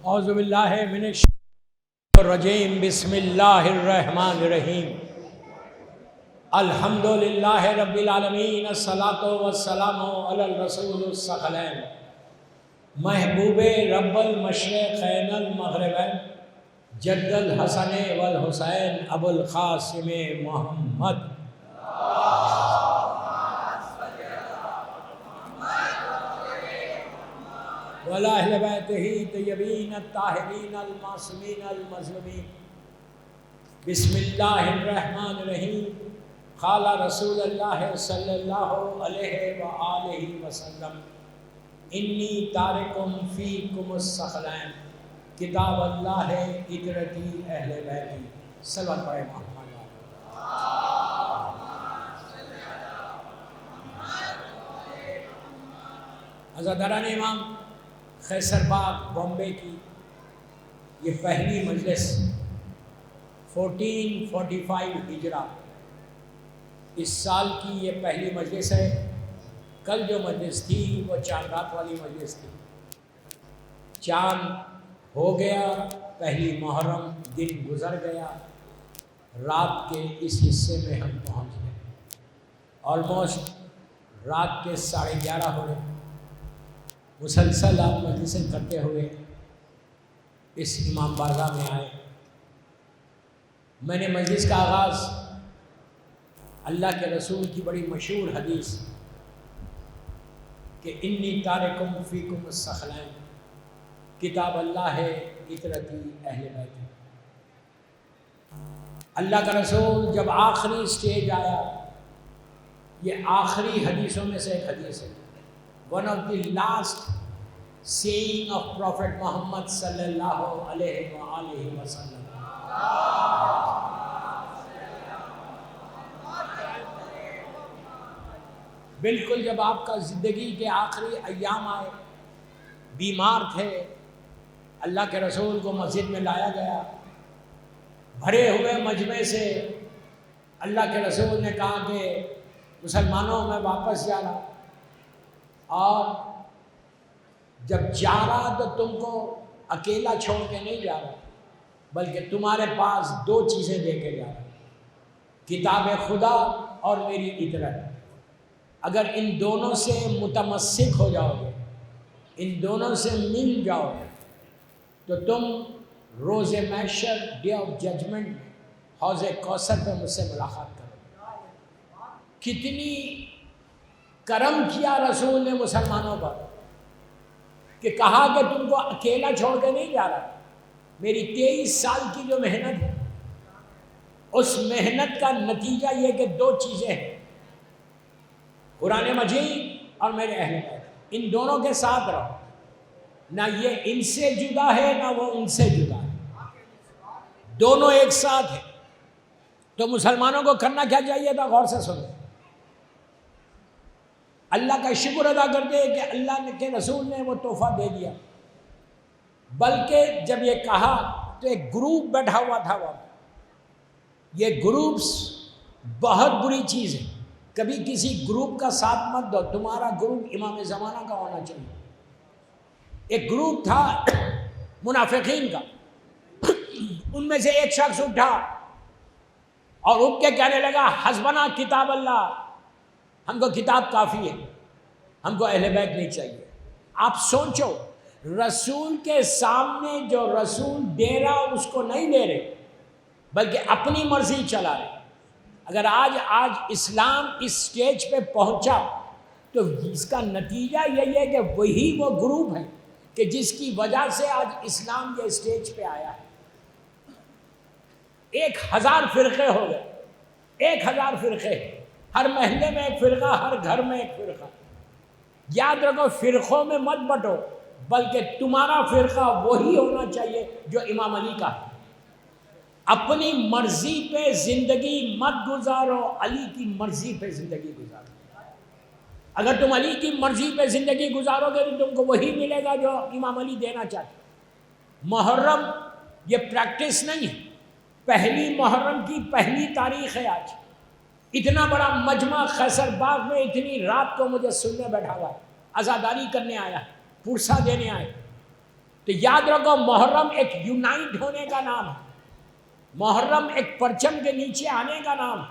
اعوذ باللہ من الشیطان الرجیم بسم اللہ الرحمن الرحیم الحمد للہ رب العالمین الصلاۃ والسلام علی الرسول الثقلین محبوب رب المشرقین المغربین جد الحسن والحسین ابو القاسم محمد وعلی اہل بیتہ طیبین الطاہرین المعصومین المظلومین بسم اللہ الرحمن الرحیم قال رسول اللہ صلی اللہ علیہ وآلہ وسلم انی تارکم فیکم الثقلین کتاب اللہ اطرتی اہل بیتی صلوات پڑھیں محمد عزاداران امام خیسر باغ بامبے کی یہ پہلی مجلس 1445 ہجرہ اس سال کی یہ پہلی مجلس ہے۔ کل جو مجلس تھی وہ چاند رات والی مجلس تھی۔ چاند ہو گیا، پہلی محرم دن گزر گیا، رات کے اس حصے میں ہم پہنچ گئے۔ آلموسٹ رات کے 11:30 ہو گئے۔ مسلسل آپ مجلسیں کرتے ہوئے اس امام بارگاہ میں آئے۔ میں نے مجلس کا آغاز اللہ کے رسول کی بڑی مشہور حدیث کہ انی تارکم فیکم الثقلین کتاب اللہ ہے اطرتی اہل بیت۔ اللہ کا رسول جب آخری سٹیج آیا، یہ آخری حدیثوں میں سے ایک حدیث ہے، one of the last saying of Prophet Muhammad sallallahu alayhi wa alihi wa sallam۔ بالکل جب آپ کا زندگی کے آخری ایام آئے، بیمار تھے، اللہ کے رسول کو مسجد میں لایا گیا، بھرے ہوئے مجمع سے اللہ کے رسول نے کہا کہ مسلمانوں میں واپس جا رہا، اور جب جا رہا تو تم کو اکیلا چھوڑ کے نہیں جا رہا، بلکہ تمہارے پاس 2 چیزیں دے کے جا رہا، کتاب خدا اور میری اطرت۔ اگر ان دونوں سے متمسک ہو جاؤ گے، ان دونوں سے مل جاؤ گے، تو تم روز محشر ڈے آف ججمنٹ میں حوض کوثر پہ مجھ سے ملاقات کرو گے۔ کتنی کرم کیا رسول نے مسلمانوں پر کہ کہا کہ تم کو اکیلا چھوڑ کے نہیں جا رہا، میری 23 سال کی جو محنت ہے، اس محنت کا نتیجہ یہ کہ 2 چیزیں ہیں، قرآن مجید اور میرے اہل بیت، ان دونوں کے ساتھ رہو، نہ یہ ان سے جدا ہے نہ وہ ان سے جدا ہے، دونوں ایک ساتھ ہیں۔ تو مسلمانوں کو کرنا کیا چاہیے تھا؟ غور سے سنو، اللہ کا شکر ادا کرتے کہ اللہ کے رسول نے وہ تحفہ دے دیا، بلکہ جب یہ کہا تو ایک گروپ بیٹھا ہوا تھا وہاں۔ یہ گروپس بہت بری چیز ہے، کبھی کسی گروپ کا ساتھ مت دو، تمہارا گروپ امام زمانہ کا ہونا چاہیے۔ ایک گروپ تھا منافقین کا، ان میں سے ایک شخص اٹھا اور اٹھ کے کہنے لگا حسبنا کتاب اللہ، ہم کو کتاب کافی ہے، ہم کو اہل بیت نہیں چاہیے۔ آپ سوچو، رسول کے سامنے جو رسول دے رہا اس کو نہیں دے رہے، بلکہ اپنی مرضی چلا رہے۔ اگر آج اسلام اس سٹیج پہ پہنچا تو اس کا نتیجہ یہی ہے کہ وہی وہ گروپ ہے کہ جس کی وجہ سے آج اسلام یہ سٹیج پہ آیا ہے۔ 1000 فرقے ہو گئے، 1000 فرقے، ہر محلے میں ایک فرقہ، ہر گھر میں ایک فرقہ۔ یاد رکھو، فرقوں میں مت بٹو، بلکہ تمہارا فرقہ وہی ہونا چاہیے جو امام علی کا ہے۔ اپنی مرضی پہ زندگی مت گزارو، علی کی مرضی پہ زندگی گزارو۔ اگر تم علی کی مرضی پہ زندگی گزارو گے تو تم کو وہی ملے گا جو امام علی دینا چاہتے۔ محرم یہ پریکٹس نہیں ہے، پہلی محرم کی پہلی تاریخ ہے آج۔ اتنا بڑا مجمع خیسر باغ میں اتنی رات کو مجھے سننے بیٹھا ہوا ہے، عزاداری کرنے آیا ہے، پرسہ دینے آئے، تو یاد رکھو محرم ایک یونائٹ ہونے کا نام ہے، محرم ایک پرچم کے نیچے آنے کا نام ہے۔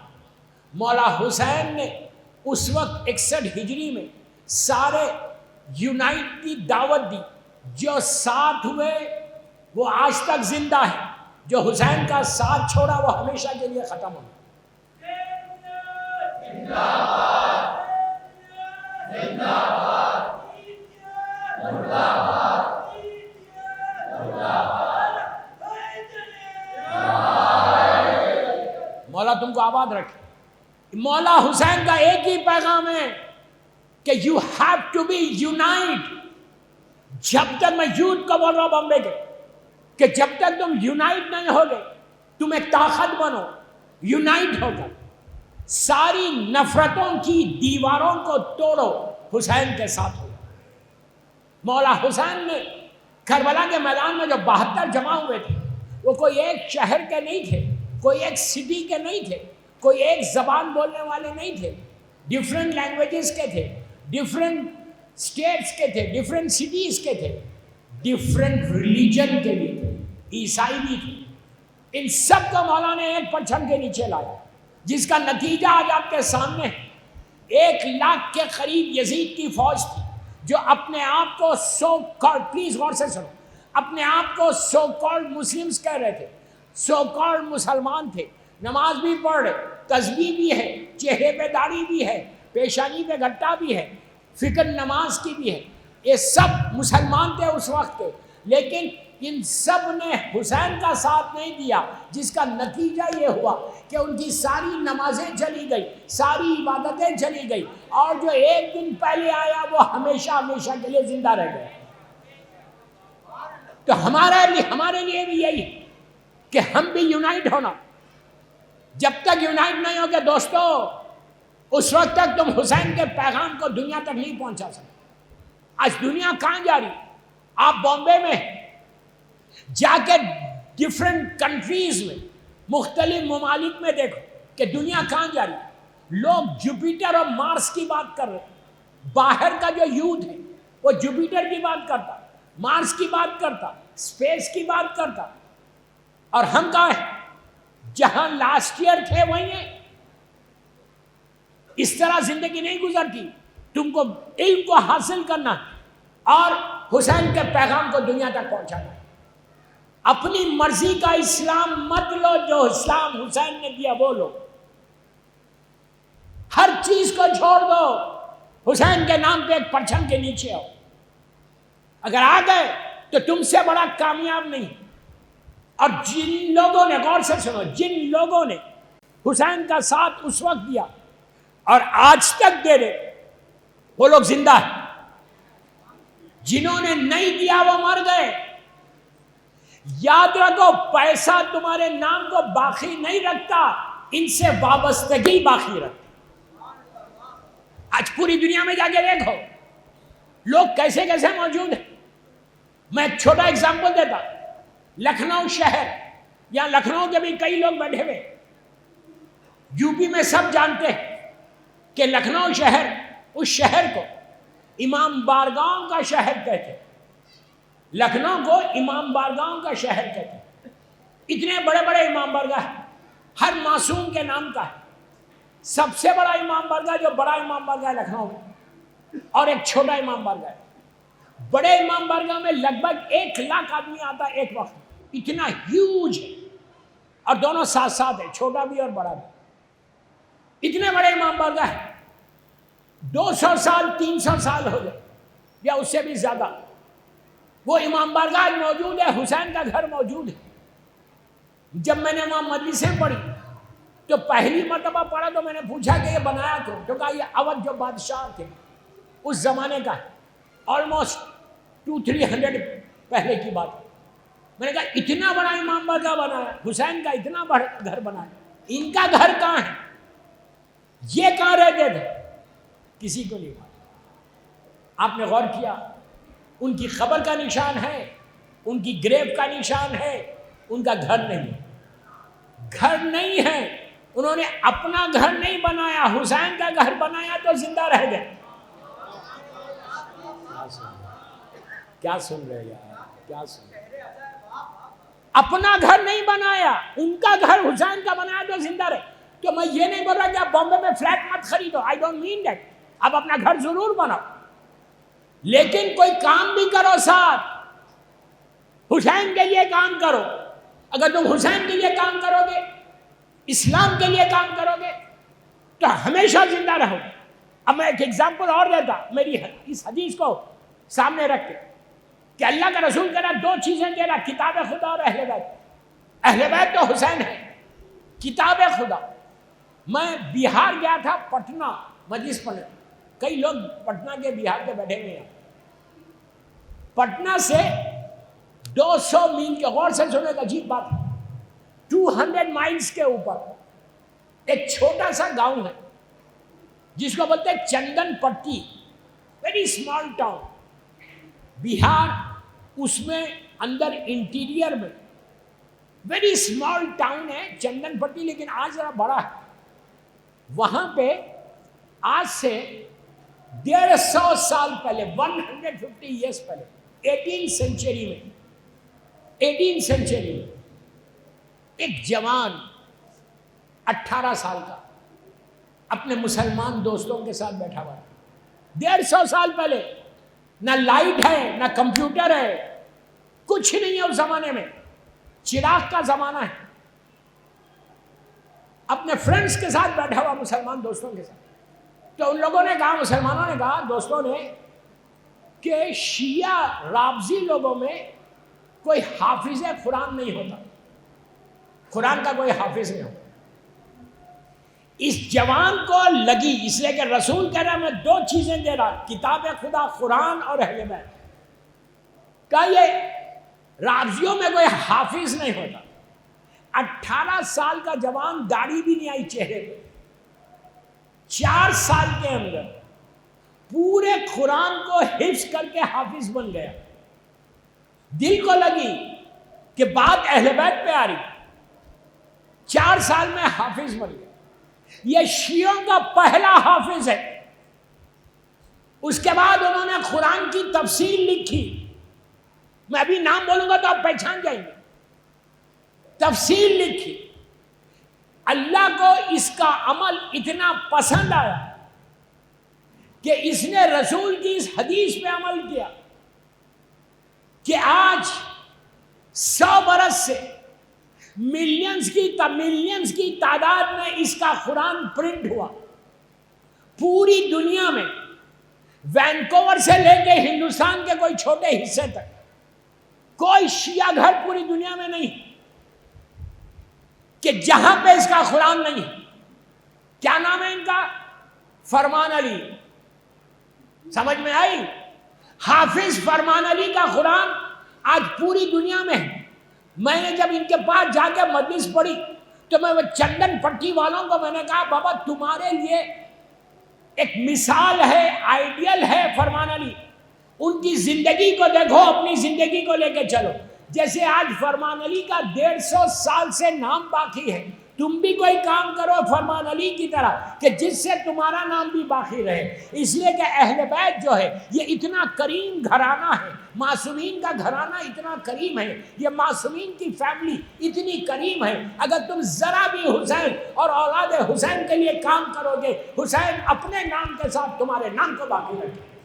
مولا حسین نے اس وقت 61 ہجری میں سارے یونائٹ کی دعوت دی، جو ساتھ ہوئے وہ آج تک زندہ ہے، جو حسین کا ساتھ چھوڑا وہ ہمیشہ کے لیے ختم ہو گیا۔ مولا تم کو آباد رکھے۔ مولا حسین کا ایک ہی پیغام ہے کہ you have to be unite. جب تک میں یوتھ کو بول رہا ہوں بمبے کے کہ جب تک تم یونائٹ نہیں ہوگے، تم ایک طاقت بنو، یونائٹ ہو کر ساری نفرتوں کی دیواروں کو توڑو، حسین کے ساتھ ہو۔ مولا حسین نے کربلا کے میدان میں جو 72 جمع ہوئے تھے، وہ کوئی ایک شہر کے نہیں تھے، کوئی ایک سٹی کے نہیں تھے، کوئی ایک زبان بولنے والے نہیں تھے، ڈیفرنٹ لینگویجز کے تھے، ڈیفرنٹ اسٹیٹس کے تھے، ڈیفرنٹ سٹیز کے تھے، ڈیفرنٹ ریلیجن کے بھی تھے، عیسائی بھی تھے۔ ان سب کو مولا نے ایک پرچم کے نیچے لایا، جس کا نتیجہ آج آپ کے سامنے ہے۔ 1 لاکھ کے قریب یزید کی فوج تھی، جو اپنے آپ کو سو کالڈ، پلیز غور سے سنو، اپنے آپ کو سو کالڈ مسلمز کہہ رہے تھے، سو کالڈ مسلمان تھے، نماز بھی پڑھ رہے، تسبیح بھی ہے، چہرے پہ داڑھی بھی ہے، پیشانی پہ گھٹا بھی ہے، فکر نماز کی بھی ہے، یہ سب مسلمان تھے اس وقت کے، لیکن ان سب نے حسین کا ساتھ نہیں دیا، جس کا نتیجہ یہ ہوا کہ ان کی ساری نمازیں چلی گئی، ساری عبادتیں چلی گئی، اور جو ایک دن پہلے آیا وہ ہمیشہ ہمیشہ کے لیے زندہ رہ گیا۔ تو ہمارے لیے بھی یہی ہے کہ ہم بھی یونائٹ ہونا۔ جب تک یونائٹ نہیں ہوگے دوستو، اس وقت تک تم حسین کے پیغام کو دنیا تک نہیں پہنچا سکتے۔ آج دنیا کہاں جا رہی؟ آپ بامبے میں جا کے ڈفرینٹ کنٹریز میں، مختلف ممالک میں دیکھو کہ دنیا کہاں جا رہی۔ لوگ جوپیٹر اور مارس کی بات کر رہے ہیں۔ باہر کا جو یوتھ ہے وہ جوپیٹر کی بات کرتا، مارس کی بات کرتا، اسپیس کی بات کرتا، اور ہم کہاں ہیں؟ جہاں لاسٹ ایئر تھے وہیں ہیں۔ اس طرح زندگی نہیں گزرتی۔ تم کو علم کو حاصل کرنا اور حسین کے پیغام کو دنیا تک پہنچانا۔ اپنی مرضی کا اسلام مت لو، جو اسلام حسین نے دیا وہ لو۔ ہر چیز کو چھوڑ دو، حسین کے نام پہ ایک پرچم کے نیچے آؤ۔ اگر آ گئے تو تم سے بڑا کامیاب نہیں۔ اور جن لوگوں نے، غور سے سنو، جن لوگوں نے حسین کا ساتھ اس وقت دیا اور آج تک دے رہے، وہ لوگ زندہ ہیں۔ جنہوں نے نہیں دیا وہ مر گئے۔ یاد رکھو، پیسہ تمہارے نام کو باقی نہیں رکھتا، ان سے وابستگی باقی رکھتا۔ آج پوری دنیا میں جا کے دیکھو لوگ کیسے کیسے موجود ہیں۔ میں ایک چھوٹا ایگزامپل دیتا، لکھنؤ شہر، یا لکھنؤ کے بھی کئی لوگ بیٹھے ہوئے، یو پی میں سب جانتے ہیں کہ لکھنؤ شہر، اس شہر کو امام بارگاہوں کا شہر کہتے ہیں۔ لکھنؤ کو امام بارگاہوں کا شہر کہتے ہیں۔ اتنے بڑے بڑے امام بارگاہ ہیں، ہر معصوم کے نام کا ہے۔ سب سے بڑا امام بارگاہ، جو بڑا امام بارگاہ ہے لکھنؤ میں، اور ایک چھوٹا امام بارگاہ ہے۔ بڑے امام بارگاہ میں لگ بھگ 1 لاکھ آدمی آتا ہے ایک وقت، اتنا ہیوج ہے، اور دونوں ساتھ ساتھ ہیں، چھوٹا بھی اور بڑا بھی۔ اتنے بڑے امام بارگاہ ہیں، 200 سال 300 سال ہو گئے یا اس سے بھی زیادہ، وہ امام بارگاہ موجود ہے، حسین کا گھر موجود ہے۔ جب میں نے وہاں مجلسیں پڑھی تو پہلی مرتبہ پڑھا تو میں نے پوچھا کہ یہ بنایا کیوں؟ تو کہا یہ اودھ جو بادشاہ تھے اس زمانے کا ہے، آلموسٹ 200-300 پہلے کی بات ہے۔ میں نے کہا اتنا بڑا امام بارگاہ بنایا، حسین کا اتنا بڑا گھر بنایا، ان کا گھر کہاں ہے؟ یہ کہاں رہتے تھے؟ کسی کو نہیں معلوم۔ آپ نے غور کیا؟ ان کی قبر کا نشان ہے، ان کی گریو کا نشان ہے، ان کا گھر نہیں ہے۔ گھر نہیں ہے، انہوں نے اپنا گھر نہیں بنایا، حسین کا گھر بنایا تو زندہ رہ گئے۔ کیا سن رہے یار؟ کیا سمجھ، اپنا گھر نہیں بنایا، ان کا گھر حسین کا بنایا جو زندہ رہے. تو میں یہ نہیں بول رہا کہ آپ بامبے میں فلیٹ مت خریدو، آئی ڈونٹ مین دیٹ، آپ اپنا گھر ضرور بناؤ، لیکن کوئی کام بھی کرو ساتھ، حسین کے لیے کام کرو. اگر تم حسین کے لیے کام کرو گے، اسلام کے لیے کام کرو گے تو ہمیشہ زندہ رہو گے. اب میں ایک ایگزامپل اور دیتا میری اس حدیث کو سامنے رکھ کے کہ اللہ کا رسول کہہ رہا 2 چیزیں دے رہا، کتاب خدا اور اہل بیت. اہل بیت تو حسین ہے، کتاب خدا. میں بہار گیا تھا، پٹنہ مجلس پڑھنے، کئی لوگ پٹنہ کے بہار کے بیٹھے ہوئے ہیں. پٹنہ سے 200 میل کے، غور سے سنو ایک عجیب بات، 200 مائلز کے اوپر ایک چھوٹا سا گاؤں ہے جس کو بولتے ہیں چندن پٹی، ویری اسمال ٹاؤن. بہار اس میں اندر انٹیریئر میں ویری اسمال ٹاؤن ہے چندن پٹی، لیکن آج ذرا بڑا ہے. وہاں پہ آج سے 150 سال پہلے، 150 ایئرس پہلے، 18 سینچری میں ایک جوان 18 سال کا اپنے مسلمان دوستوں کے ساتھ بیٹھا ہوا ہے. 150 سال پہلے نہ لائٹ ہے، نہ کمپیوٹر ہے، کچھ نہیں ہے اس زمانے میں، چراغ کا زمانہ ہے. اپنے فرینڈز کے ساتھ بیٹھا ہوا، مسلمان دوستوں کے ساتھ. تو ان لوگوں نے کہا، مسلمانوں نے کہا، دوستوں نے، کہ شیعہ رافضی لوگوں میں کوئی حافظ قرآن نہیں ہوتا، قرآن کا کوئی حافظ نہیں ہوتا. اس جوان کو لگی، اس لیے کہ رسول کہہ رہا میں 2 چیزیں دے رہا، کتاب خدا، قرآن اور اہل بیت. کہا یہ رافضیوں میں کوئی حافظ نہیں ہوتا. 18 سال کا جوان، داڑھی بھی نہیں آئی چہرے پہ، 4 سال کے اندر پورے قرآن کو حفظ کر کے حافظ بن گیا. دل کو لگی کہ بات اہل بیت پہ آ رہی، 4 سال میں حافظ بن گیا. یہ شیعوں کا پہلا حافظ ہے. اس کے بعد انہوں نے قرآن کی تفسیر لکھی، میں ابھی نام بولوں گا تو آپ پہچان جائیں گے. تفسیر لکھی. اللہ کو اس کا عمل اتنا پسند آیا کہ اس نے رسول کی اس حدیث پہ عمل کیا کہ آج 100 برس سے ملینز کی تعداد میں اس کا قرآن پرنٹ ہوا. پوری دنیا میں، وینکوور سے لے کے ہندوستان کے کوئی چھوٹے حصے تک، کوئی شیعہ گھر پوری دنیا میں نہیں کہ جہاں پہ اس کا قرآن نہیں. کیا نام ہے ان کا؟ فرمان علی. سمجھ میں آئی؟ حافظ فرمان علی کا قرآن آج پوری دنیا میں ہے. میں نے جب ان کے پاس جا کے مجلس پڑھی تو میں وہ چندن پٹی والوں کو میں نے کہا، بابا تمہارے لیے ایک مثال ہے، آئیڈیل ہے فرمان علی. ان کی زندگی کو دیکھو، اپنی زندگی کو لے کے چلو. جیسے آج فرمان علی کا 150 سال سے نام باقی ہے، تم بھی کوئی کام کرو فرمان علی کی طرح کہ جس سے تمہارا نام بھی باقی رہے. اس لیے کہ اہل بیت جو ہے یہ اتنا کریم گھرانہ ہے، معصومین کا گھرانہ اتنا کریم ہے، یہ معصومین کی فیملی اتنی کریم ہے. اگر تم ذرا بھی حسین اور اولاد حسین کے لیے کام کرو گے، حسین اپنے نام کے ساتھ تمہارے نام کو باقی رکھے.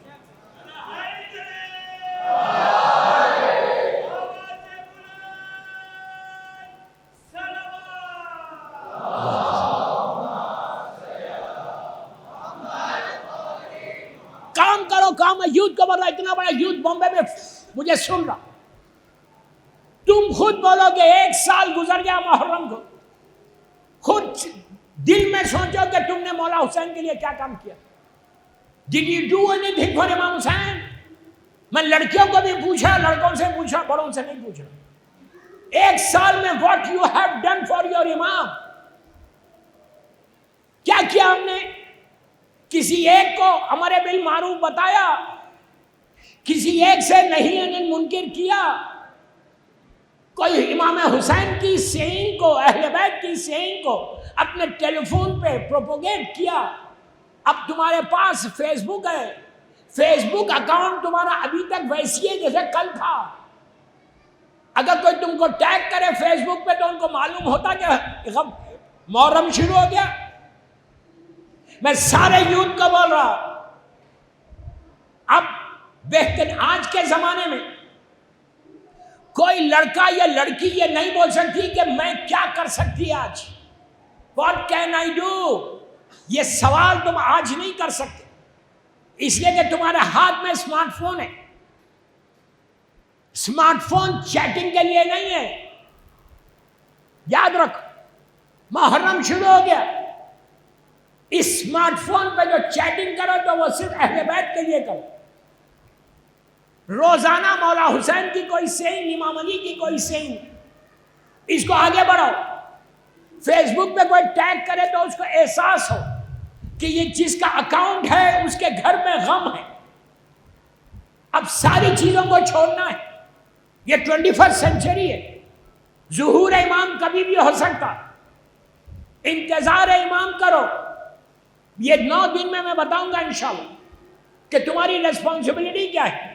کام کرو، کام. میں یوتھ کو بول رہا، اتنا بڑا یوتھ بامبے میں مجھے سن رہا. تم خود بولو کہ 1 سال گزر گیا محرم کو، خود دل میں سوچو کہ تم نے مولا حسین کے لیے کیا کام کیا. Did you do anything for امام حسین؟ میں لڑکیوں کو بھی پوچھا، لڑکوں سے پوچھا، بڑوں سے نہیں پوچھا. 1 سال میں what you have done for your امام، کیا کیا ہم نے؟ کسی ایک کو امر بالمعروف بتایا، کسی ایک سے نہیں انل منکر کیا، کوئی امام حسین کی سینگ کو، اہل بیت کی سینگ کو اپنے ٹیلی فون پہ پروپوگیٹ کیا. اب تمہارے پاس فیس بک ہے، فیس بک اکاؤنٹ تمہارا ابھی تک ویسی ہے جیسے کل تھا. اگر کوئی تم کو ٹیگ کرے فیس بک پہ تو ان کو معلوم ہوتا کہ محرم شروع ہو گیا. میں سارے یوتھ کو بول رہا ہوں، اب بہتر آج کے زمانے میں کوئی لڑکا یا لڑکی یہ نہیں بول سکتی کہ میں کیا کر سکتی آج، واٹ کین آئی ڈو. یہ سوال تم آج نہیں کر سکتے، اس لیے کہ تمہارے ہاتھ میں اسمارٹ فون ہے. اسمارٹ فون چیٹنگ کے لیے نہیں ہے. یاد رکھو، محرم شروع ہو گیا، اسمارٹ فون پہ جو چیٹنگ کرو تو وہ صرف اہل بیت کے لیے کرو. روزانہ مولا حسین کی کوئی سین، امام علی کی کوئی سین، اس کو آگے بڑھاؤ. فیس بک پہ کوئی ٹیگ کرے تو اس کو احساس ہو کہ یہ جس کا اکاؤنٹ ہے اس کے گھر میں غم ہے. اب ساری چیزوں کو چھوڑنا ہے. یہ 21 سینچری ہے. ظہور امام کبھی بھی ہو سکتا. انتظار امام کرو. یہ 9 دن میں بتاؤں گا انشاءاللہ کہ تمہاری ریسپانسبلٹی کیا ہے،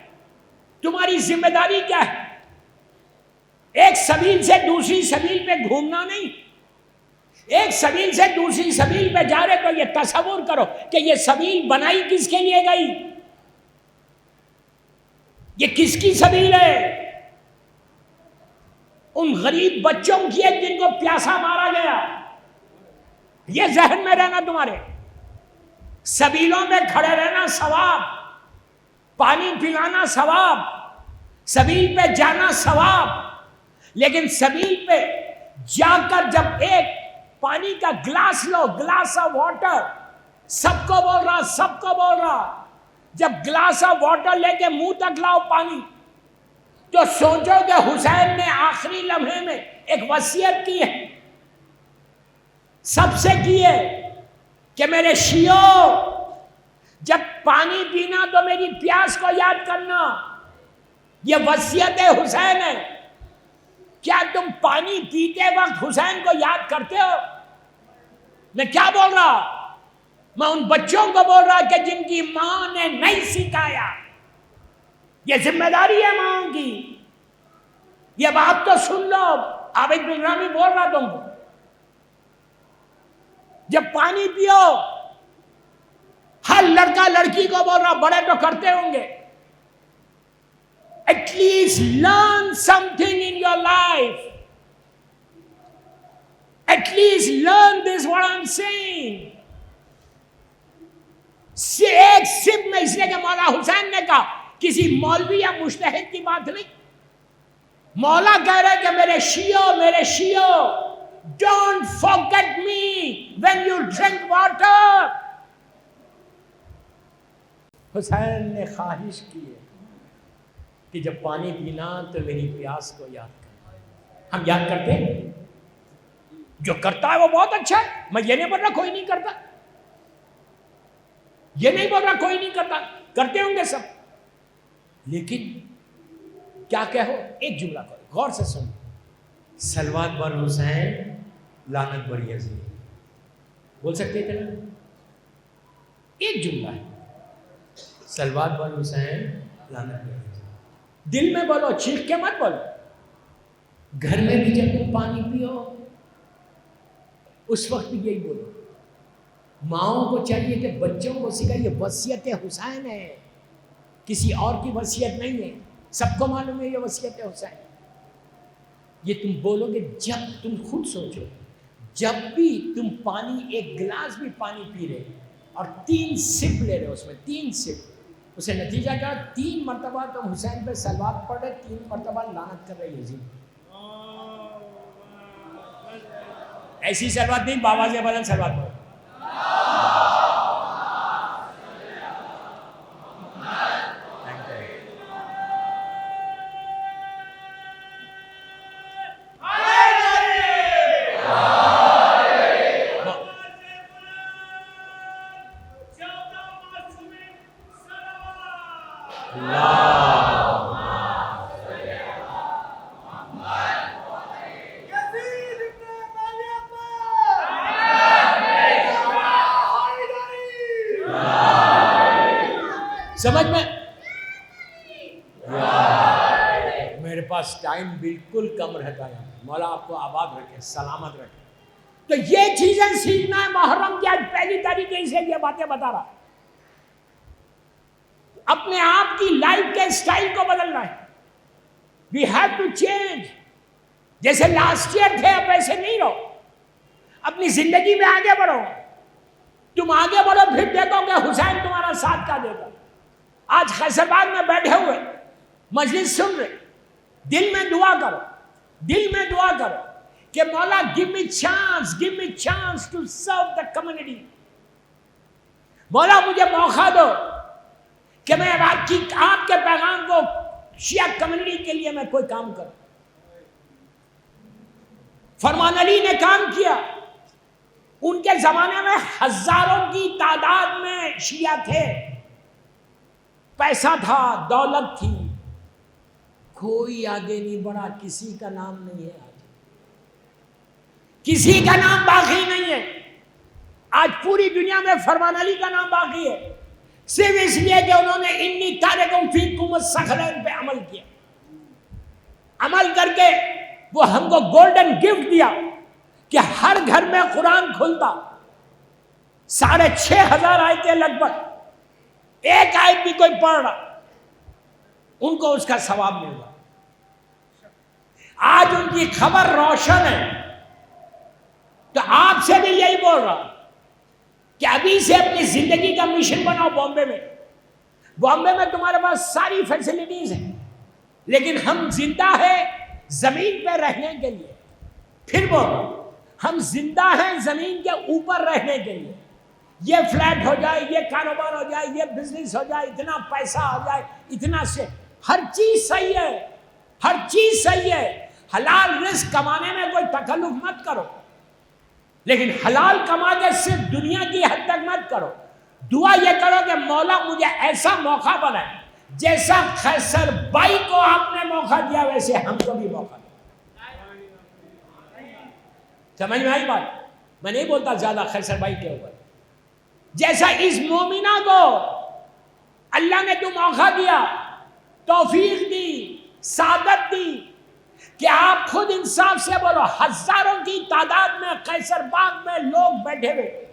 تمہاری ذمہ داری کیا ہے. ایک سبیل سے دوسری سبیل پہ گھومنا نہیں، ایک سبیل سے دوسری سبیل پہ جا رہے تو یہ تصور کرو کہ یہ سبیل بنائی کس کے لیے گئی، یہ کس کی سبیل ہے. ان غریب بچوں کی ہے جن کو پیاسا مارا گیا. یہ ذہن میں رہنا تمہارے. سبیلوں میں کھڑے رہنا ثواب، پانی پلانا ثواب، سبیل پہ جانا ثواب. لیکن سبیل پہ جا کر جب ایک پانی کا گلاس لو، گلاس آف واٹر، سب کو بول رہا جب گلاس آف واٹر لے کے منہ تک لاؤ پانی، تو سوچو کہ حسین نے آخری لمحے میں ایک وصیت کی ہے، سب سے کی ہے کہ میرے شیعو جب پانی پینا تو میری پیاس کو یاد کرنا. یہ وصیت حسین ہے. کیا تم پانی پیتے وقت حسین کو یاد کرتے ہو؟ میں کیا بول رہا؟ میں ان بچوں کو بول رہا کہ جن کی ماں نے نہیں سکھایا. یہ ذمہ داری ہے ماں کی. یہ بات تو سن لو. عابد بن رامی بول رہا تم کو، جب پانی پیو، ہر لڑکا لڑکی کو بول رہا، بڑے تو کرتے ہوں گے، at least learn something in your life. At least learn this what I'm saying. ایک سب میں اس لیے کہ مولا حسین نے کہا، کسی مولوی یا مجتہد کی بات نہیں. مولا کہہ رہے کہ میرے شیعو don't forget me when you drink water. حسین نے خواہش کی ہے کہ جب پانی پینا تو میری پیاس کو یاد کرنا. ہم یاد کرتے ہیں؟ جو کرتا ہے وہ بہت اچھا ہے. میں یہ نہیں بول رہا کوئی نہیں کرتا، یہ نہیں بول رہا کوئی نہیں کرتا، کرتے ہوں گے سب. لیکن کیا کہو؟ ایک جملہ کرو، غور سے سنو. صلوات بر حسین لعنت بر یزید. بول سکتے تھے نا؟ ایک جملہ ہے، صلوات بر حسین لعنت بر یزید. دل میں بولو، چیخ کے مت بولو. گھر میں بھی جب تم پانی پیو اس وقت بھی یہی بولو. ماؤں کو چاہیے کہ بچوں کو سکھائیے وصیت حسین ہے، کسی اور کی وصیت نہیں ہے. سب کو معلوم ہے یہ وصیت حسین. یہ تم بولو گے جب تم خود سوچو، جب بھی تم پانی، ایک گلاس بھی پانی پی رہے اور 3 سپ لے رہے اس میں 3 سپ، اسے نتیجہ کیا؟ 3 مرتبہ تم حسین پہ صلوات پڑھ رہے، 3 مرتبہ لعنت کر رہے یزید. ایسی صلوات نہیں، بابا سے بدل صلوات پڑھو. سمجھ میں؟ میرے پاس پاس ٹائم بالکل کم رہتا ہے. مولا آپ کو آباد رکھے, سلامت رکھے. تو یہ چیزیں سیکھنا ہے. محرم کی آج پہلی تاریخ سے یہ باتیں بتا رہا. اپنے آپ کی لائف کے اسٹائل کو بدلنا ہے. We have to change. جیسے لاسٹ ایئر تھے اب ویسے نہیں رہو. اپنی زندگی میں آگے بڑھو. تم آگے بڑھو پھر دیکھو کہ حسین تمہارا ساتھ کا دے گا. آج خیسرباد میں بیٹھے ہوئے مجلس سن رہے, دل میں دعا کرو, دل میں دعا کرو کہ مولا give me chance to serve the community. مولا مجھے موقع دو کہ میں آپ کے پیغام کو شیعہ کمیونٹی کے لیے میں کوئی کام کروں. فرمان علی نے کام کیا. ان کے زمانے میں ہزاروں کی تعداد میں شیعہ تھے, پیسہ تھا, دولت تھی, کوئی آگے نہیں بڑھا. کسی کا نام نہیں ہے آج, کسی کا نام باقی نہیں ہے. آج پوری دنیا میں فرمان علی کا نام باقی ہے, صرف اس لیے کہ انہوں نے انی تارکم فیکم الثقلین پہ عمل کیا. عمل کر کے وہ ہم کو گولڈن گفٹ دیا کہ ہر گھر میں قرآن کھلتا. 6,500 آیتیں لگ بھگ, ایک آیت بھی کوئی پڑھ رہا ان کو اس کا ثواب مل رہا. آج ان کی خبر روشن ہے. تو آپ سے بھی یہی بول رہا کہ ابھی سے اپنی زندگی کا مشن بناؤ. بامبے میں تمہارے پاس ساری فیسلٹیز ہیں, لیکن ہم زندہ ہیں زمین پہ رہنے کے لیے. پھر بولو, ہم زندہ ہیں زمین کے اوپر رہنے کے لیے. یہ فلیٹ ہو جائے, یہ کاروبار ہو جائے, یہ بزنس ہو جائے, اتنا پیسہ آ جائے, اتنا سے ہر چیز صحیح ہے, ہر چیز صحیح ہے. حلال رزق کمانے میں کوئی تکلف مت کرو, لیکن حلال کما کے صرف دنیا کی حد تک مت کرو. دعا یہ کرو کہ مولا مجھے ایسا موقع بنائے جیسا خیسر بائی کو آپ نے موقع دیا ویسے ہم کو بھی موقع دیا. سمجھ میں آئی بات؟ میں نہیں بولتا زیادہ خیسر بائی کے اوپر. جیسا اس مومنہ کو اللہ نے تو موقع دیا, توفیق دی, سعادت دی کہ آپ خود انصاف سے بولو. ہزاروں کی تعداد میں قیصر باغ میں لوگ بیٹھے ہوئے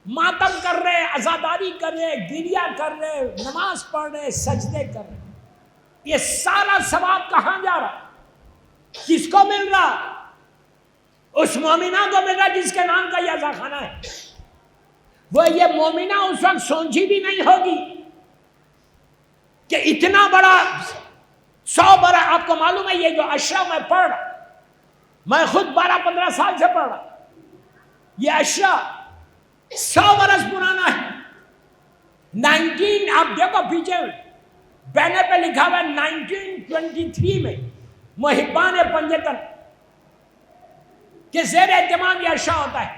ماتم کر رہے, عزاداری کر رہے, گریہ کر رہے, نماز پڑھ رہے, سجدے کر رہے. یہ سارا ثواب کہاں جا رہا؟ کس کو مل رہا؟ اس مومنہ کو مل رہا جس کے نام کا یہ عزاخانہ ہے. وہ یہ مومنہ اس وقت سوچی بھی نہیں ہوگی کہ اتنا بڑا 100 برس. آپ کو معلوم ہے یہ جو اشیاء میں پڑھ رہا, میں خود 12-15 سال سے پڑھ رہا, یہ اشیاء 100 برس پرانا ہے. 19 آپ دیکھو پیچھے بینر پہ لکھا ہوا ہے 1923 میں محبان پنجتن کے زیر اہتمام یہ اشیاء ہوتا ہے.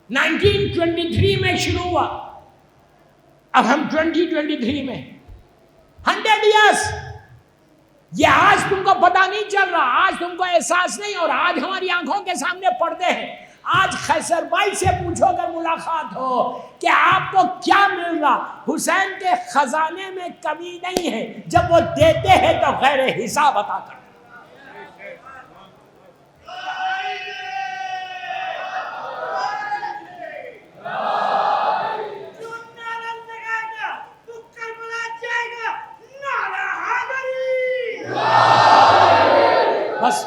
1923 میں شروع ہوا, اب ہم 2023 میں 100 ایئرس. یہ آج تم کو پتہ نہیں چل رہا, آج تم کو احساس نہیں, اور آج ہماری آنکھوں کے سامنے پردے ہیں. آج خیسر بائی سے پوچھو اگر ملاقات ہو کہ آپ کو کیا مل رہا, حسین کے خزانے میں کمی نہیں ہے. جب وہ دیتے ہیں تو غیر حساب عطا کرتے. بس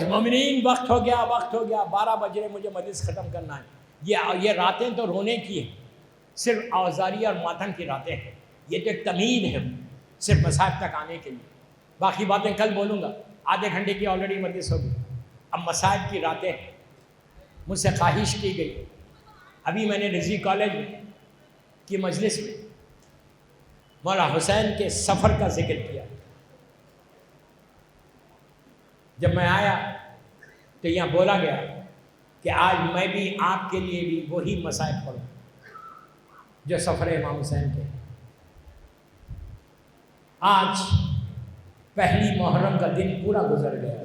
مومنین وقت ہو گیا, وقت ہو گیا, 12 بج رہے, مجھے مجلس ختم کرنا ہے. یہ راتیں تو رونے کی ہیں, صرف آزاری اور ماتم کی راتیں ہیں. یہ تو ایک تمہید ہے صرف مصائب تک آنے کے لیے. باقی باتیں کل بولوں گا. آدھے گھنٹے کی آلریڈی مجلس ہوگی. اب مصائب کی راتیں ہیں. مجھ سے خواہش کی گئی, ابھی میں نے رضوی کالج کی مجلس میں مولا حسین کے سفر کا ذکر کیا. جب میں آیا تو یہاں بولا گیا کہ آج میں بھی آپ کے لیے بھی وہی مصائب پڑھوں. جو سفر امام حسین کے۔ آج پہلی محرم کا دن پورا گزر گیا،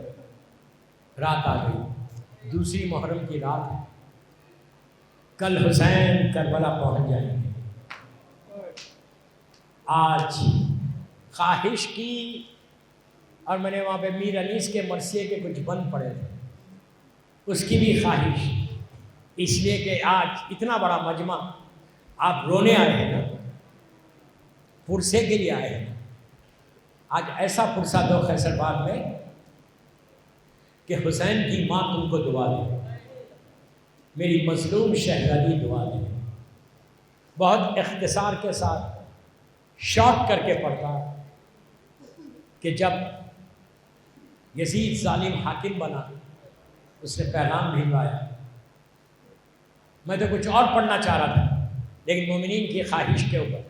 رات آ گئی، دوسری محرم کی رات ہے۔ کل حسین کربلا پہنچ جائیں گے۔ آج خواہش کی، اور میں نے وہاں پہ میر انیس کے مرثیے کے کچھ بند پڑے تھے، اس کی بھی خواہش، اس لیے کہ آج اتنا بڑا مجمع، آپ رونے آئے ہیں نا، پرسے کے لیے آئے ہیں، آج ایسا پرسہ دو خیسرباد میں کہ حسین کی ماں تم کو دعا دے، میری مظلوم شہزادی دعا دے۔ بہت اختصار کے ساتھ شارٹ کر کے پڑھتا کہ جب یزید ظالم حاکم بنا، اس نے پیغام بھجوایا۔ میں تو کچھ اور پڑھنا چاہ رہا تھا، لیکن مومنین کی خواہش کے اوپر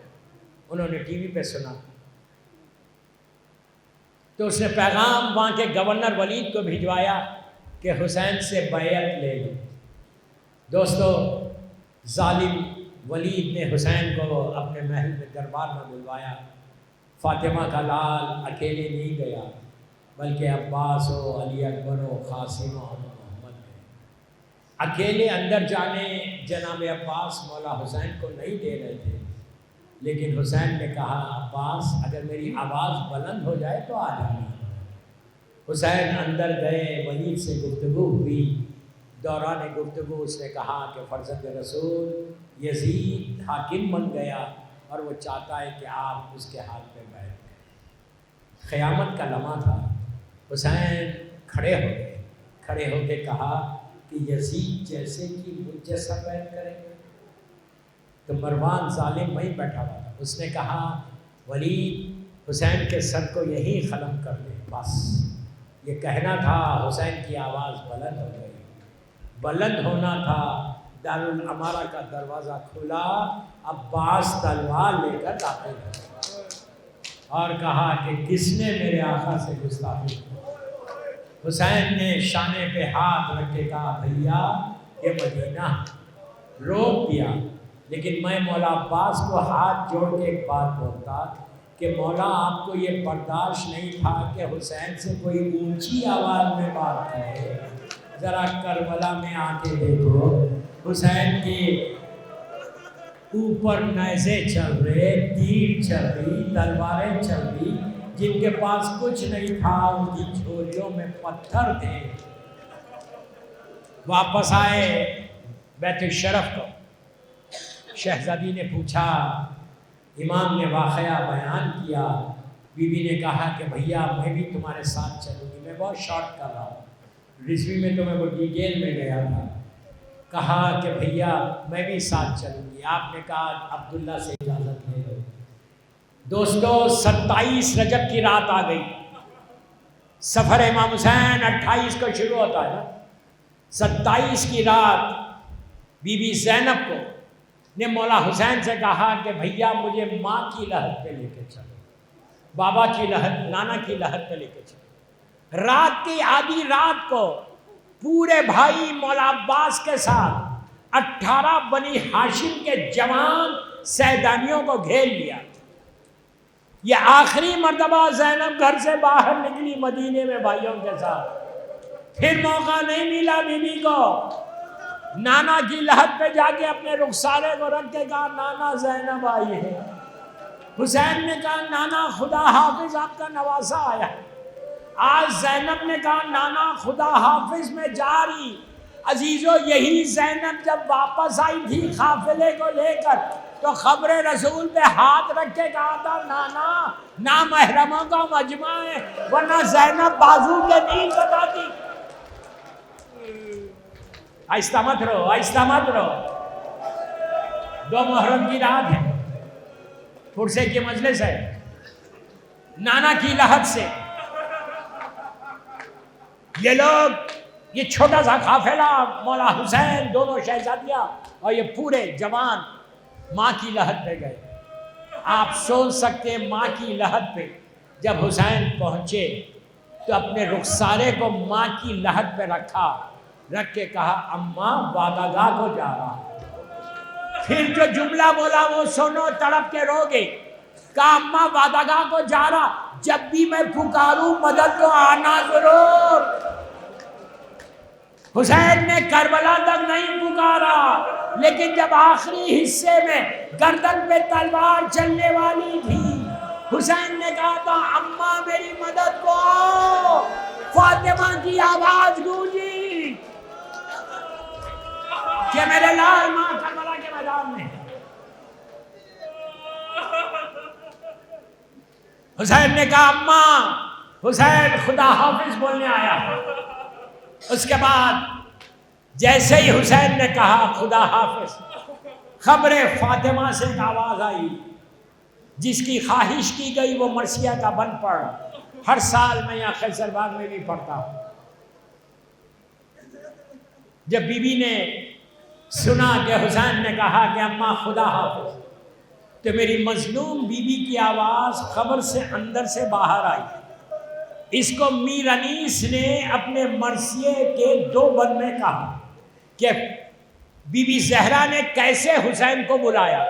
انہوں نے ٹی وی پہ سنا، تو اس نے پیغام وہاں کے گورنر ولید کو بھجوایا کہ حسین سے بیعت لے لو۔ دوستو، ظالم ولید نے حسین کو اپنے محل میں دربار میں بلوایا۔ فاطمہ کا لال اکیلے نہیں گیا، بلکہ عباس و علی اکبر و قاسم و محمد نے۔ اکیلے اندر جانے جناب عباس مولا حسین کو نہیں دے رہے تھے، لیکن حسین نے کہا عباس اگر میری آواز بلند ہو جائے تو آ جانا۔ حسین اندر گئے، ولید سے گفتگو ہوئی۔ دوران گفتگو اس نے کہا کہ فرزند رسول یزید حاکم بن گیا اور وہ چاہتا ہے کہ آپ اس کے ہاتھ پہ بیٹھ گئے۔ قیامت کا لمحہ تھا۔ حسین کھڑے ہو گئے، کھڑے ہو کے کہا کہ یزید جیسے کہ مجھ جیسا بیعت کرے گا؟ تو مروان ظالم وہیں بیٹھا ہوا تھا، اس نے کہا ولید حسین کے سر کو یہی قلم کر دے، بس یہ کہنا تھا۔ حسین کی آواز بلند ہو گئی، بلند ہونا تھا۔ دارالعمارہ کا دروازہ کھلا، عباس تلوار لے کر داخل ہوا اور کہا کہ کس نے میرے آقا سے گستاخی کی؟ حسین نے شانے پہ ہاتھ رکھ کے کہا بھیا یہ مدینہ، روک دیا۔ لیکن میں مولا عباس کو ہاتھ جوڑ کے ایک بات بولتا کہ مولا آپ کو یہ برداشت نہیں تھا کہ حسین سے کوئی اونچی آواز میں بات کرے؟ ذرا کربلا میں آ کے دیکھو، حسین کے اوپر نیزے چل رہے، تیر چل رہی، تلواریں چل رہی، جن کے پاس کچھ نہیں تھا ان کی جھولیوں میں پتھر تھے۔ واپس آئے بیت الشرف کو، شہزادی نے پوچھا، امام نے واقعہ بیان کیا، بی بی نے کہا کہ بھیا میں بھی تمہارے ساتھ چلوں گی۔ میں بہت شارٹ کر رہا ہوں، رضوی میں تو میں وہ ڈیٹیل میں گیا تھا۔ کہا کہ بھیا میں بھی ساتھ چلوں گی۔ آپ نے کہا عبداللہ سے اجازت لے لو۔ دوستو 27 رجب کی رات آ گئی، سفر امام حسین 28 کو شروع ہوتا ہے نا، 27 کی رات بی بی زینب کو نے مولا حسین سے کہا کہ بھیا مجھے ماں کی لحد پہ لے کے چلو، بابا کی لحد، نانا کی لحد پہ لے کے چلو۔ رات کی آدھی رات کو پورے بھائی مولا عباس کے ساتھ 18 بنی ہاشم کے جوان سیدانیوں کو گھیر لیا۔ یہ آخری مرتبہ زینب گھر سے باہر نکلی مدینے میں بھائیوں کے ساتھ، پھر موقع نہیں ملا بی بی کو۔ نانا کی لحد پہ جا کے اپنے رخسارے کو رکھ کے کہا نانا زینب آئی ہے۔ حسین نے کہا نانا خدا حافظ آپ کا نواسا آیا۔ آج زینب نے کہا نانا خدا حافظ میں جا رہی۔ عزیزو یہی زینب جب واپس آئی تھی قافلے کو لے کر تو خبر رسول پہ ہاتھ رکھ کے کہا تھا نانا نامحرموں کا مجمع ہے، ورنہ زینب بازو کے نہیں بتاتی۔ آہستہ مت رہو، آہستہ مت رہو۔ 2 محرم کی رات ہے، پرسے کی مجلس ہے، نانا کی لحد سے یہ لوگ، یہ چھوٹا سا قافلہ، مولا حسین، دونوں شہزادیاں اور یہ پورے جوان ماں کی لحد پہ گئے۔ آپ سوچ سکتے ہیں ماں کی لحد پہ جب حسین پہنچے تو اپنے رخسارے کو ماں کی لحد پہ رکھا، رکھ کے کہا اماں وعدہ گاہ کو جا رہا۔ پھر جو جملہ بولا وہ سنو، تڑپ کے رو گے. کہا اماں وعدگاہ کو جا رہا، جب بھی میں پکاروں مدد تو آنا ضرور. حسین نے کربلا تک نہیں پکارا، لیکن جب آخری حصے میں گردن پہ تلوار چلنے والی تھی، حسین نے کہا تھا اماں میری مدد کو آؤ. فاطمہ کی آواز گونجی کہ میرے لال ماں کربلا کے میدان میں. حسین نے کہا اماں. حسین خدا حافظ بولنے آیا. اس کے بعد جیسے ہی حسین نے کہا خدا حافظ، خبر فاطمہ سے ایک آواز آئی، جس کی خواہش کی گئی وہ مرثیہ کا بند پڑھ. ہر سال میں یہاں خیسر باغ میں بھی پڑھتا ہوں. جب بی بی نے سنا کہ حسین نے کہا کہ اماں خدا حافظ، تو میری مظلوم بی بی کی آواز قبر سے اندر سے باہر آئی. اس کو میر انیس نے اپنے مرثیے کے 2 بند میں کہا کہ بی بی زہرا نے کیسے حسین کو بلایا.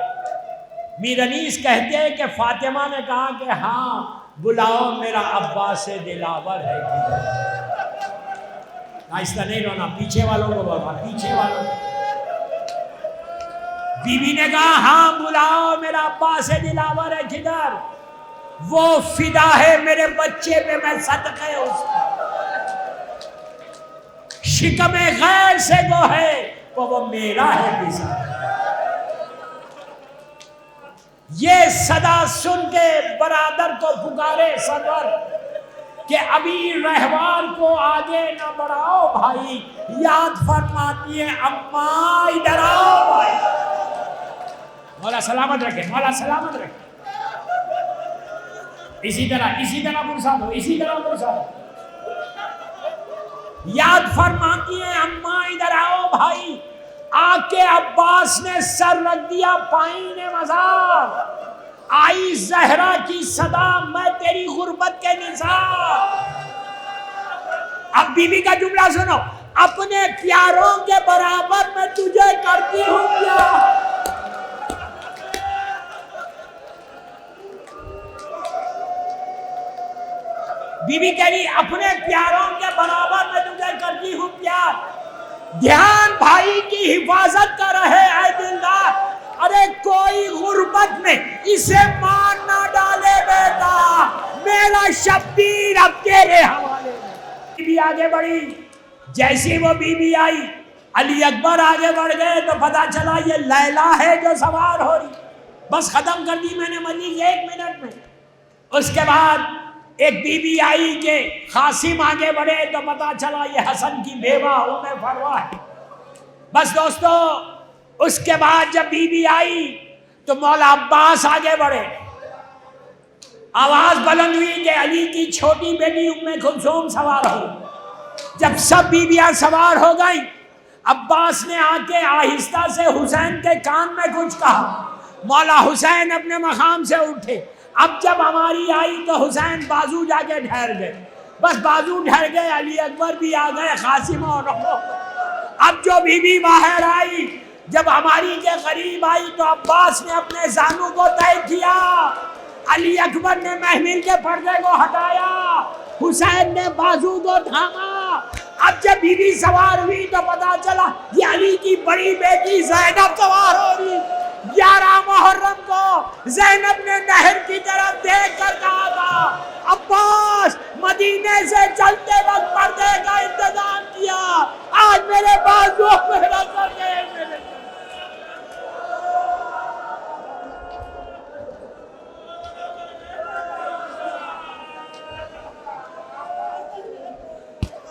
میر انیس کہتے ہیں کہ فاطمہ نے کہا کہ ہاں بلاؤ، میرا عباس دلاور ہے. آہستہ نہیں رونا، پیچھے والوں کو بولنا، پیچھے والوں کو. بی بی نے کہا ہاں بلاؤ، میرا عباس دلاور ہے. کدھر؟ وہ فدا ہے میرے بچے پہ، میں صدقے اس کا. شکم غیر سے گو ہے وہ میرا ہے کسی. یہ صدا سن کے برادر کو پکارے سرور کہ ابھی رہوار کو آگے نہ بڑھاؤ بھائی. یاد فرماتی ہے اماں ادھر آؤ بھائی. مولا سلامت رکھے، مولا سلامت رکھے. اسی طرح مرساد ہو، اسی طرح مرساد ہو. یاد فرماتی ہے اماں ادھر آؤ بھائی. آ کے عباس نے سر رکھ دیا پائین مزار. آئی زہرا کی صدا، میں تیری غربت کے نثار. اب بی بی کا جملہ سنو، اپنے پیاروں کے برابر میں تجھے کرتی ہوں کیا. بی بی کہہ رہی اپنے پیاروں کے برابر میں تجھے کرتی ہوں پیار. دھیان بھائی کی حفاظت کا رہے اے دلدار. ارے کوئی غربت میں اسے مار نہ ڈالے بیٹا، میرا شبیر اب تیرے حوالے میں. بی بی آگے بڑھی. جیسی وہ بی بی آئی، علی اکبر آگے بڑھ گئے تو پتا چلا یہ لیلا ہے جو سوار ہو رہی. بس ختم کر دی میں نے مزید 1 منٹ میں. اس کے بعد ایک بی بی آئی کہ قاسم آگے بڑھے تو پتا چلا یہ حسن کی بیوہ ام فروہ ہے. بس دوستو اس کے بعد جب بی بی آئی تو مولا عباس آگے بڑھے. آواز بلند ہوئی کہ علی کی چھوٹی بیٹی ام کلثوم سوار ہو. جب سب بیویاں سوار ہو گئیں، عباس نے آ کے آہستہ سے حسین کے کان میں کچھ کہا. مولا حسین اپنے مقام سے اٹھے. اب جب ہماری آئی تو حسین بازو جا کے ٹھہر گئے. بس بازو ٹھہر گئے، علی اکبر بھی آ گئے، قاسم اور اب جو بی بی باہر آئی، جب ہماری کے قریب آئی تو عباس نے اپنے زانو کو طے کیا، علی اکبر نے محمل کے پردے کو ہٹایا، حسین نے بازو کو تھاما. اب جب بی بی سوار ہوئی تو پتا چلا یہ علی کی بڑی بیٹی زینب سوار ہو رہی. 11 محرم کو زینب نے نہر کی طرف دیکھ کر کہا تھا عباس مدینے سے چلتے وقت پردے کا انتظام کیا، آج میرے بازو میرا کر گئے.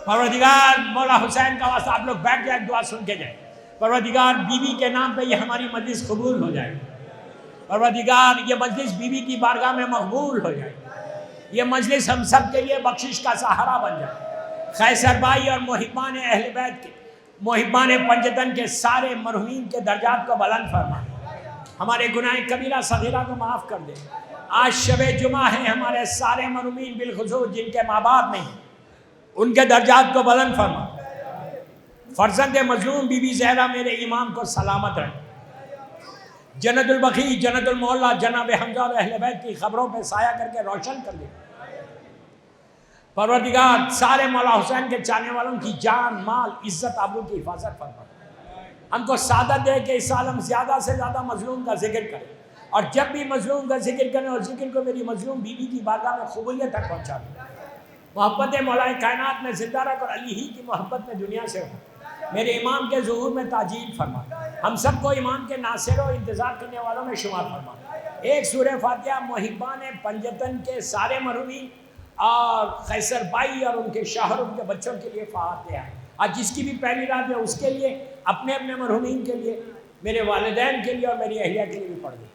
پروردگار مولا حسین کا واسطہ آپ لوگ بیٹھ جائیں، دعا سن کے جائیں. پروردگار بی بی کے نام پہ یہ ہماری مجلس قبول ہو جائے. پروردگار یہ مجلس بی بی کی بارگاہ میں مقبول ہو جائے. یہ مجلس ہم سب کے لیے بخشش کا سہارا بن جائے. قیصر بھائی اور محبان اہل بیت کے، محبان پنجتن کے سارے مرحومین کے درجات کو بلند فرما. ہمارے گناہ کبیرہ صغیرہ کو معاف کر دے. آج شب جمعہ ہے، ہمارے سارے مرحومین بالخصوص جن کے ماں باپ نہیں ان کے درجات کو بلند فرما. فرزند مظلوم بی بی زہرا میرے امام کو سلامت رکھ. جنت البقیع، جنت المعلا، جناب حمزہ اور اہل بیت کی خبروں پہ سایہ کر کے روشن کر دے۔ پروردگار سارے مولا حسین کے چاہنے والوں کی جان، مال، عزت، آبرو کی حفاظت فرما۔ ہم کو سعادت دے کہ اس سال ہم زیادہ سے زیادہ مظلوم کا ذکر کریں، اور جب بھی مظلوم کا ذکر کریں اور ذکر کو میری مظلوم بیوی کی بارگاہ میں قبولیت تک پہنچا دیں۔ محبت مولا کائنات میں زندہ رکھ اور علی ہی کی محبت میں دنیا سے ہو۔ میرے امام کے ظہور میں تاجیل فرما۔ ہم سب کو امام کے ناصر و انتظار کرنے والوں میں شمار فرما۔ ایک سورہ فاتحہ محبان پنجتن کے سارے مرحومین اور قیصر بائی اور ان کے شوہر، ان کے بچوں کے لیے فاتحہ۔ آج جس کی بھی پہلی رات ہے اس کے لیے، اپنے اپنے مرحومین کے لیے، میرے والدین کے لیے اور میری اہلیہ کے لیے بھی پڑھ دیں۔